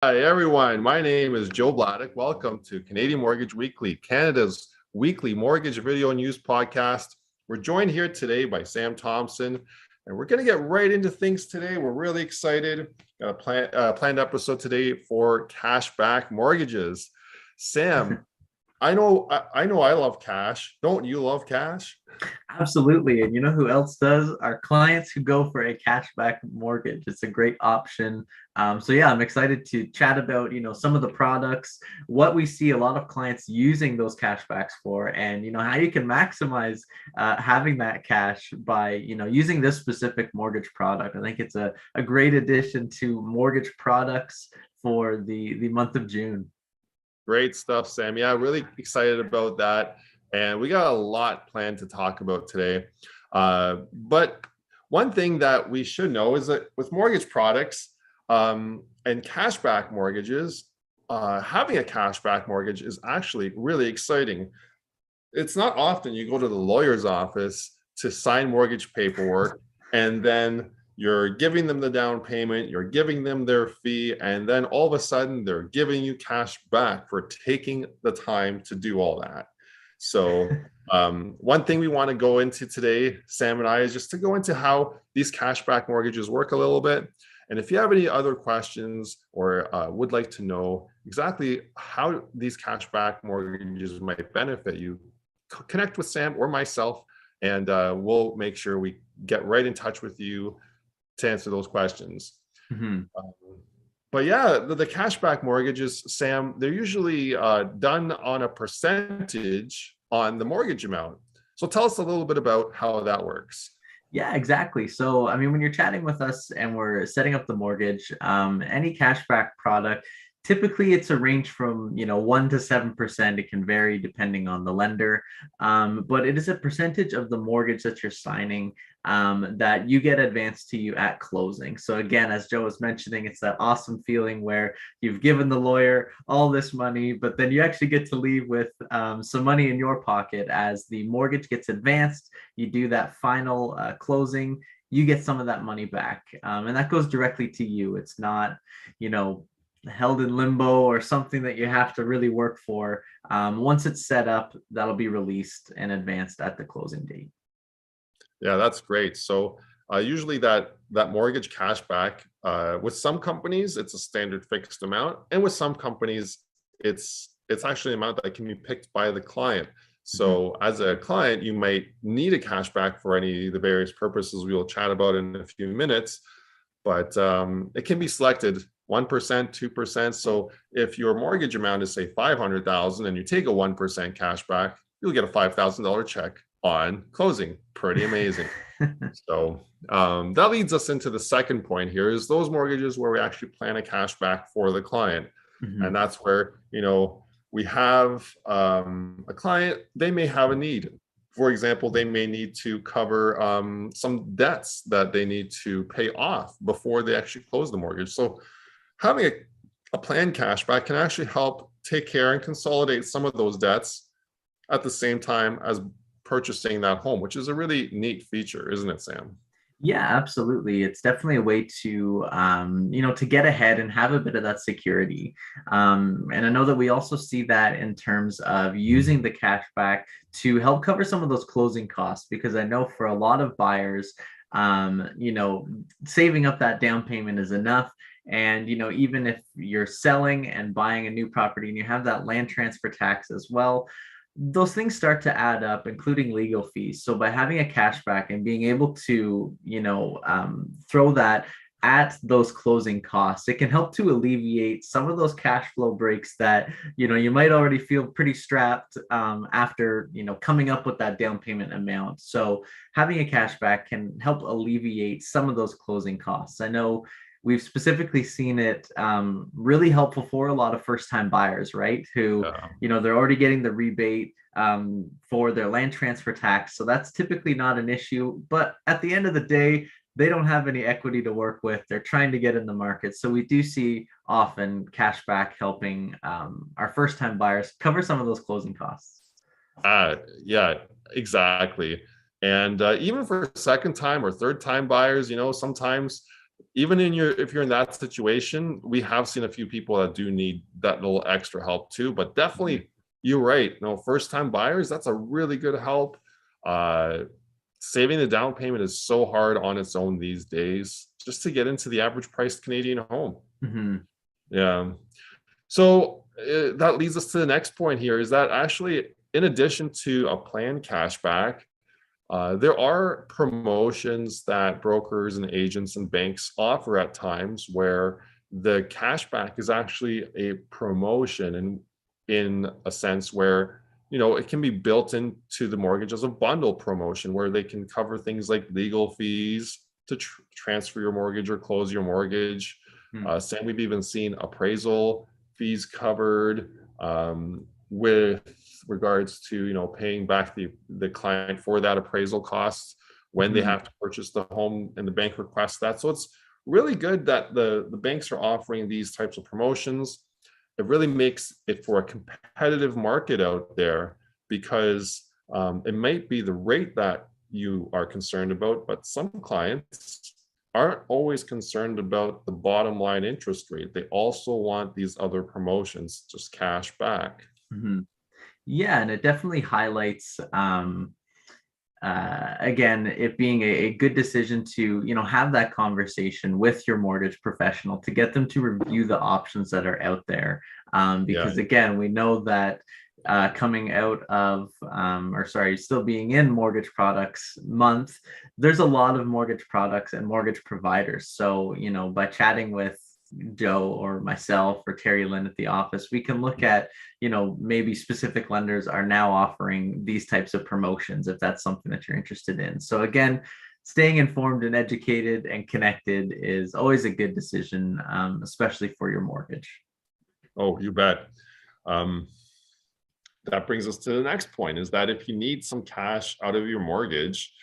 Hi, everyone. My name is Joe Bladek. Welcome to Canadian Mortgage Weekly, Canada's weekly mortgage video news podcast. We're joined here today by Sam Thompson, and we're going to get right into things today. We're really excited. Got a planned episode today for Cashback Mortgages. Sam, I know I love cash. Don't you love cash? Absolutely. And you know who else does? Our clients who go for a cashback mortgage. It's a great option. So yeah, I'm excited to chat about, some of the products, what we see a lot of clients using those cashbacks for, and, how you can maximize having that cash by, using this specific mortgage product. I think it's a great addition to mortgage products for the month of June. Great stuff, Sam. Yeah, really excited about that. And we got a lot planned to talk about today. But one thing that we should know is that with mortgage products and cashback mortgages, having a cashback mortgage is actually really exciting. It's not often you go to the lawyer's office to sign mortgage paperwork and then you're giving them the down payment, you're giving them their fee, and then all of a sudden they're giving you cash back for taking the time to do all that. So one thing we want to go into today, Sam and I, is just to go into how these cashback mortgages work a little bit. And if you have any other questions or would like to know exactly how these cashback mortgages might benefit you, connect with Sam or myself, and we'll make sure we get right in touch with you to answer those questions. Mhm. But yeah, the cashback mortgages, Sam, they're usually done on a percentage on the mortgage amount. So tell us a little bit about how that works. Yeah, exactly. So, I mean, when you're chatting with us and we're setting up the mortgage, any cashback product, typically it's a range from 1 to 7%. It can vary depending on the lender, but it is a percentage of the mortgage that you're signing that you get advanced to you at closing. So again, as Joe was mentioning, it's that awesome feeling where you've given the lawyer all this money, but then you actually get to leave with some money in your pocket as the mortgage gets advanced. You do that final closing, you get some of that money back, and that goes directly to you. It's not, held in limbo or something that you have to really work for. Once it's set up, that'll be released and advanced at the closing date. Yeah, that's great. So usually that mortgage cashback, with some companies, it's a standard fixed amount. And with some companies, it's actually an amount that can be picked by the client. So as a client, you might need a cashback for any of the various purposes we will chat about in a few minutes, but it can be selected 1%, 2%. So if your mortgage amount is say 500,000 and you take a 1% cashback, you'll get a $5,000 check on closing. Pretty amazing. So that leads us into the second point here is those mortgages where we actually plan a cashback for the client. And that's where, we have a client, they may have a need. For example, they may need to cover some debts that they need to pay off before they actually close the mortgage. So having a planned cashback can actually help take care and consolidate some of those debts at the same time as purchasing that home, which is a really neat feature, isn't it, Sam? Yeah, absolutely. It's definitely a way to, to get ahead and have a bit of that security. And I know that we also see that in terms of using the cashback to help cover some of those closing costs, because I know for a lot of buyers, saving up that down payment is enough. And, even if you're selling and buying a new property and you have that land transfer tax as well, those things start to add up, including legal fees. So by having a cashback and being able to, throw that at those closing costs, it can help to alleviate some of those cash flow breaks that, you might already feel pretty strapped after, coming up with that down payment amount. So having a cashback can help alleviate some of those closing costs. I know we've specifically seen it really helpful for a lot of first-time buyers, right? Who, they're already getting the rebate for their land transfer tax. So that's typically not an issue. But at the end of the day, they don't have any equity to work with. They're trying to get in the market. So we do see often cashback helping our first-time buyers cover some of those closing costs. Yeah, exactly. And even for second time or third time buyers, sometimes even if you're in that situation, we have seen a few people that do need that little extra help too. But definitely, you're right. First time buyers, that's a really good help. Uh, Saving the down payment is so hard on its own these days, just to get into the average priced Canadian home. Mhm. Yeah. So that leads us to the next point here, is that actually, in addition to a planned cashback, there are promotions that brokers and agents and banks offer at times where the cashback is actually a promotion, and in a sense where it can be built into the mortgage as a bundle promotion, where they can cover things like legal fees to transfer your mortgage or close your mortgage. Hmm. Same, we've even seen appraisal fees covered, with regards to paying back the client for that appraisal cost when they Mhm. have to purchase the home and the bank requests that. So it's really good that the banks are offering these types of promotions. It really makes it for a competitive market out there, because it might be the rate that you are concerned about, but some clients aren't always concerned about the bottom line interest rate. They also want these other promotions, just cash back. Mhm. Yeah, and it definitely highlights again, it being a good decision to have that conversation with your mortgage professional to get them to review the options that are out there, Yeah. because again, we know that coming out of or sorry, still being in mortgage products month, there's a lot of mortgage products and mortgage providers. So by chatting with Joe or myself or Terry Lynn at the office, we can look at, maybe specific lenders are now offering these types of promotions if that's something that you're interested in. So again, staying informed and educated and connected is always a good decision, especially for your mortgage. Oh, you bet. Um, that brings us to the next point, is that if you need some cash out of your mortgage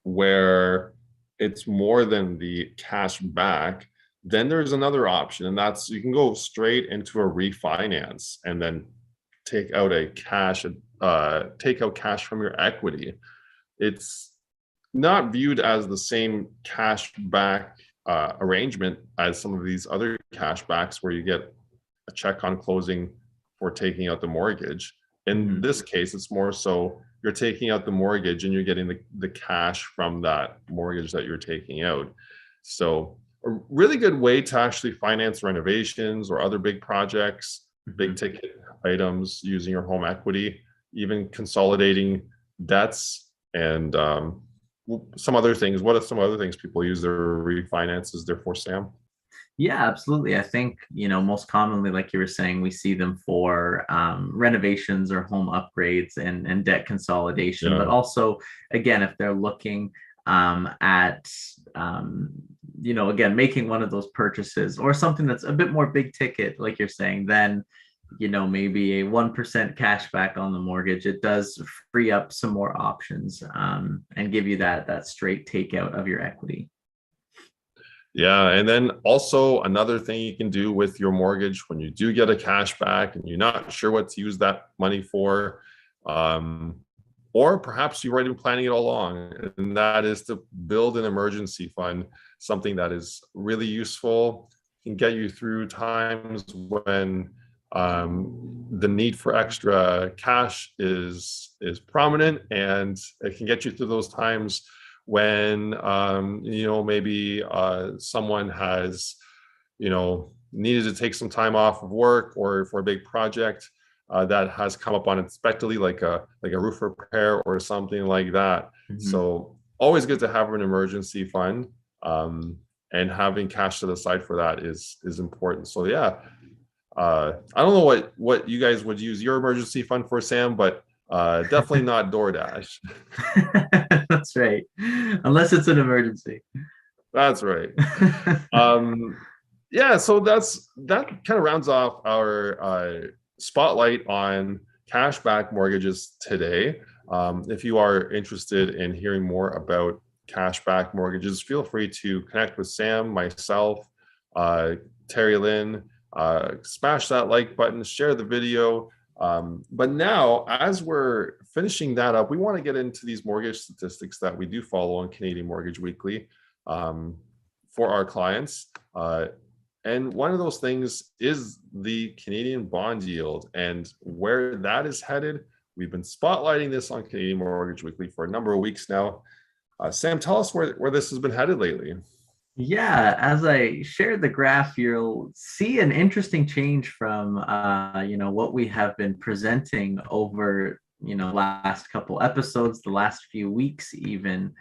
where it's more than the cash back, then there's another option, and that's you can go straight into a refinance and then take out cash from your equity. It's not viewed as the same cash back arrangement as some of these other cash backs where you get a check on closing for taking out the mortgage. In Mhm. this case, it's more so you're taking out the mortgage and you're getting the cash from that mortgage that you're taking out. So a really good way to actually finance renovations or other big projects, big Mhm. ticket items, using your home equity, even consolidating debts, and some other things. What are some other things people use their refinances there for, Sam? Yeah, absolutely. I think, most commonly, like you were saying, we see them for renovations or home upgrades and debt consolidation. But Yeah. also, again, if they're looking at, again, making one of those purchases or something that's a bit more big ticket, like you're saying, then, maybe a 1% cash back on the mortgage, it does free up some more options, and give you that straight takeout of your equity. Yeah, and then also another thing you can do with your mortgage when you do get a cash back and you're not sure what to use that money for, um, or perhaps you've already been planning it all along, and that is to build an emergency fund, something that is really useful, can get you through times when the need for extra cash is prominent, and it can get you through those times when maybe someone has needed to take some time off of work or for a big project that has come up unexpectedly, like a roof repair or something like that. Mhm. So always good to have an emergency fund, and having cash to the side for that is important. So yeah, I don't know what you guys would use your emergency fund for, Sam, but definitely not DoorDash. That's right. Unless it's an emergency. That's right. Um, yeah, so that kind of rounds off our spotlight on cashback mortgages today. If you are interested in hearing more about cashback mortgages, feel free to connect with Sam, myself, uh, Terry Lynn. Smash that like button, share the video. But now, as we're finishing that up, we want to get into these mortgage statistics that we do follow on Canadian Mortgage Weekly. Um, for our clients. And one of those things is the Canadian bond yield and where that is headed. We've been spotlighting this on Canadian Mortgage Weekly for a number of weeks now. Sam, tell us where this has been headed lately. Yeah, as I shared the graph, you'll see an interesting change from what we have been presenting over last couple episodes, the last few weeks even.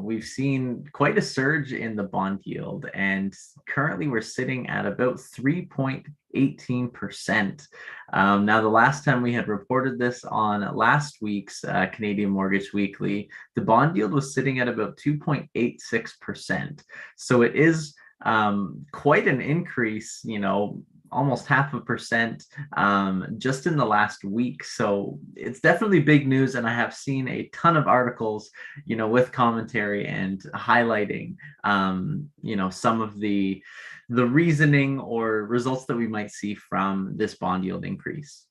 We've seen quite a surge in the bond yield, and currently we're sitting at about 3.18%. Now, the last time we had reported this on last week's Canadian Mortgage Weekly, the bond yield was sitting at about 2.86%. So it is quite an increase, almost 0.5% just in the last week. So it's definitely big news. And I have seen a ton of articles, with commentary and highlighting, some of the reasoning or results that we might see from this bond yield increase.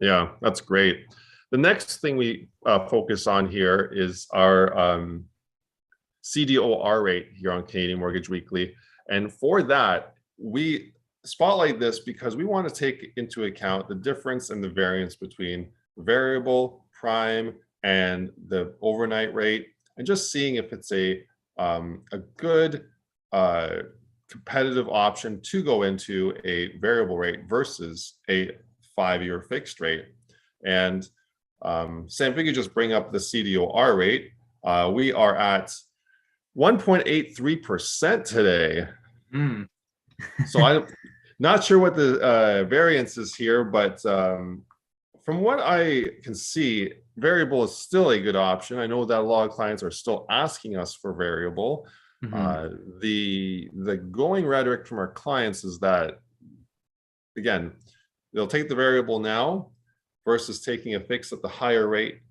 Yeah, that's great. The next thing we focus on here is our CDOR rate here on Canadian Mortgage Weekly. And for that, we spotlight this because we want to take into account the difference in the variance between variable, prime, and the overnight rate, and just seeing if it's a good competitive option to go into a variable rate versus a 5-year fixed rate. And Sam, if we could just bring up the CDOR rate, we are at 1.83% today. So I'm not sure what the variance is here, but from what I can see, variable is still a good option. I know that a lot of clients are still asking us for variable. The going rhetoric from our clients is that, again, they'll take the variable now versus taking a fix at the higher rate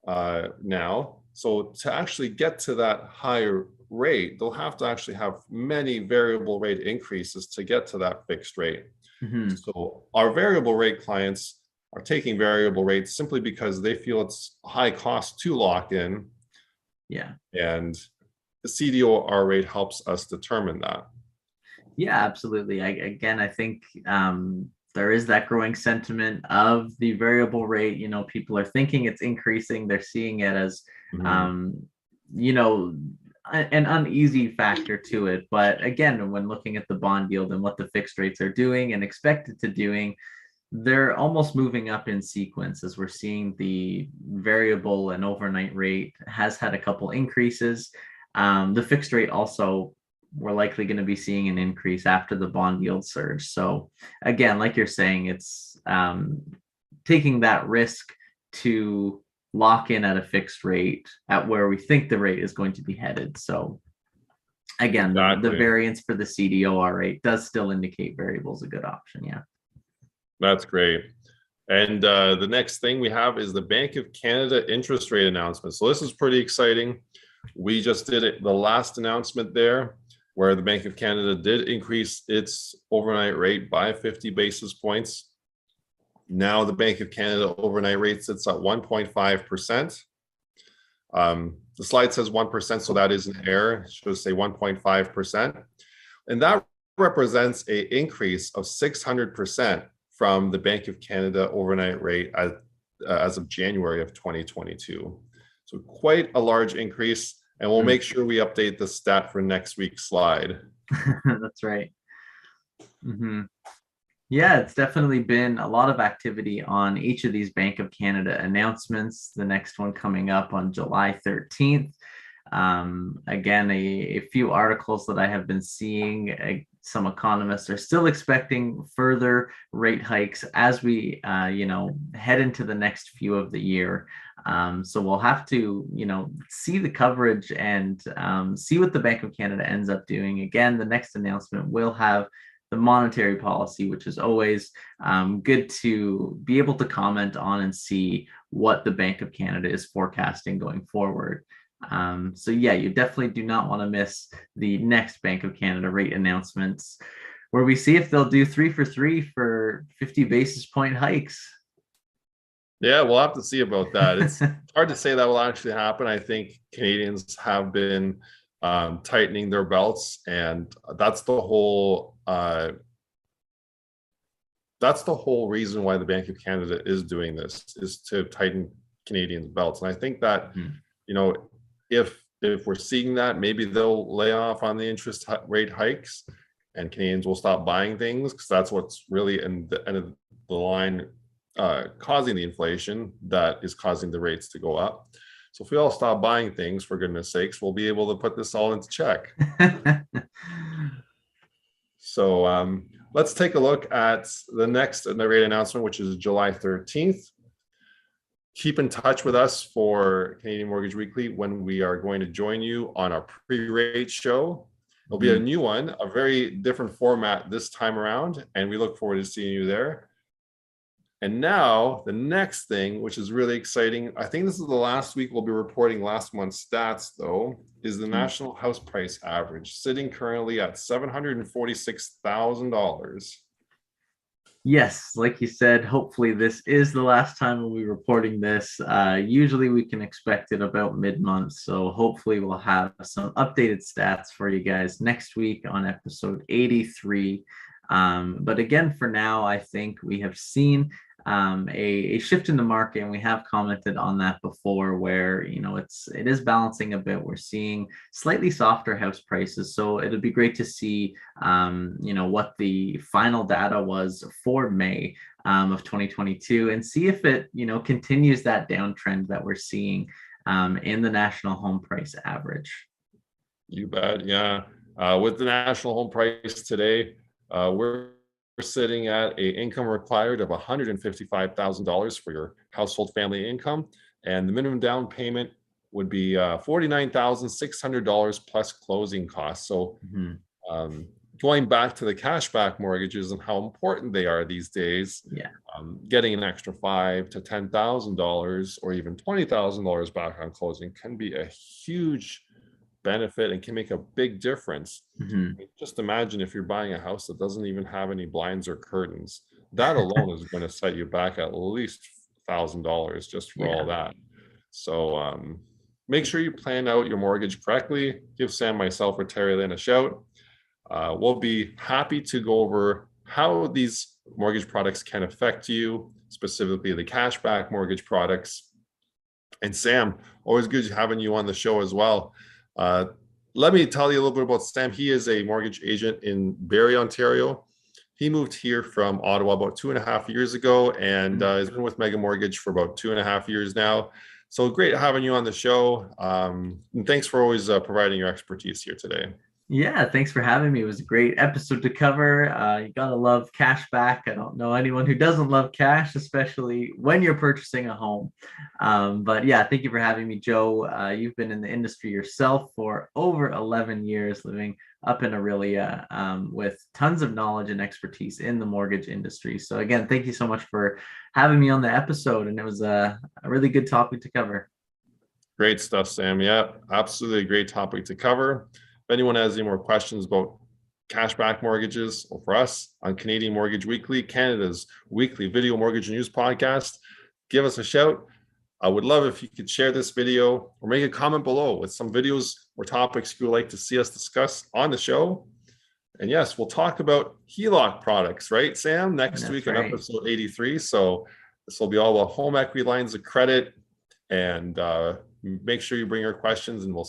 now. So to actually get to that higher rate, they'll have to actually have many variable rate increases to get to that fixed rate. So our variable rate clients are taking variable rates simply because they feel it's high cost to lock in. Yeah. And the CDOR rate helps us determine that. Yeah, absolutely. I think there is that growing sentiment of the variable rate. People are thinking it's increasing. They're seeing it as, an uneasy factor to it. But again, when looking at the bond yield and what the fixed rates are doing and expected to doing, they're almost moving up in sequence as we're seeing the variable and overnight rate has had a couple increases. The fixed rate also, we're likely going to be seeing an increase after the bond yield surge. So again, like you're saying, it's taking that risk to lock in at a fixed rate at where we think the rate is going to be headed. So again, the variance for the CDOR rate does still indicate variable is a good option. Yeah. That's great. And the next thing we have is the Bank of Canada interest rate announcement. So this is pretty exciting. We just did it, the last announcement there, where the Bank of Canada did increase its overnight rate by 50 basis points. Now the Bank of Canada overnight rate sits at 1.5%. The slide says 1%, so that is an error. It should say 1.5%. And that represents an increase of 600% from the Bank of Canada overnight rate as of January of 2022. So quite a large increase, and we'll make sure we update the stat for next week's slide. That's right. Yeah, it's definitely been a lot of activity on each of these Bank of Canada announcements. The next one coming up on July 13th. Again, a few articles that I have been seeing, some economists are still expecting further rate hikes as we, head into the next few of the year. So we'll have to, see the coverage and see what the Bank of Canada ends up doing. Again, the next announcement will have the monetary policy, which is always good to be able to comment on and see what the Bank of Canada is forecasting going forward. So yeah, you definitely do not want to miss the next Bank of Canada rate announcements, where we see if they'll do 3 for 3 for 50 basis point hikes. Yeah, we'll have to see about that. It's hard to say that will actually happen. I think Canadians have been tightening their belts, and that's the whole reason why the Bank of Canada is doing this, is to tighten Canadians' belts. And I think that, you know, if we're seeing that, maybe they'll lay off on the interest rate hikes, and Canadians will stop buying things, because that's what's really in the end of the line causing the inflation that is causing the rates to go up. So if we all stop buying things, for goodness sakes, we'll be able to put this all into check. So let's take a look at the next rate announcement, which is July 13th. Keep in touch with us for Canadian Mortgage Weekly when we are going to join you on our pre-rate show. It'll be a new one, a very different format this time around, and we look forward to seeing you there. And now the next thing, which is really exciting, I think this is the last week we'll be reporting last month's stats, though, is the national house price average, sitting currently at $746,000. Yes, like you said, hopefully this is the last time we'll be reporting this. Usually we can expect it about mid-month, so hopefully we'll have some updated stats for you guys next week on episode 83. But again, for now, I think we have seen a shift in the market, and we have commented on that before, where it is balancing a bit. We're seeing slightly softer house prices, so it'd be great to see what the final data was for May of 2022, and see if it continues that downtrend that we're seeing in the national home price average. You bet. Yeah, with the national home price today, we're sitting at a income required of $155,000 for your household family income, and the minimum down payment would be $49,600 plus closing costs. So going back to the cashback mortgages and how important they are these days, getting an extra $5,000 to $10,000 or even $20,000 back on closing can be a huge benefit and can make a big difference. Just imagine if you're buying a house that doesn't even have any blinds or curtains. That alone is going to set you back at least $1,000 just for all that. So make sure you plan out your mortgage correctly. Give Sam, myself, or Terry Lynn a shout. We'll be happy to go over how these mortgage products can affect you, specifically the cashback mortgage products. And Sam, always good having you on the show as well. Let me tell you a little bit about Sam. He is a mortgage agent in Barrie, Ontario. He moved here from Ottawa about 2.5 years ago, and has been with Mega Mortgage for about 2.5 years now. So great having you on the show. And thanks for always providing your expertise here today. Yeah, thanks for having me. It was a great episode to cover. You gotta love cash back. I don't know anyone who doesn't love cash, especially when you're purchasing a home. But yeah, thank you for having me, Joe. You've been in the industry yourself for over 11 years, living up in Aurelia, with tons of knowledge and expertise in the mortgage industry. So again, thank you so much for having me on the episode, and it was a really good topic to cover. Great stuff, Sam. Yeah, absolutely a great topic to cover. If anyone has any more questions about cashback mortgages, or for us on Canadian Mortgage Weekly, Canada's weekly video mortgage news podcast, give us a shout. I would love if you could share this video or make a comment below with some videos or topics you would like to see us discuss on the show. And yes, we'll talk about HELOC products, right, Sam? Next week on episode 83. So this will be all about home equity lines of credit. And make sure you bring your questions, and we'll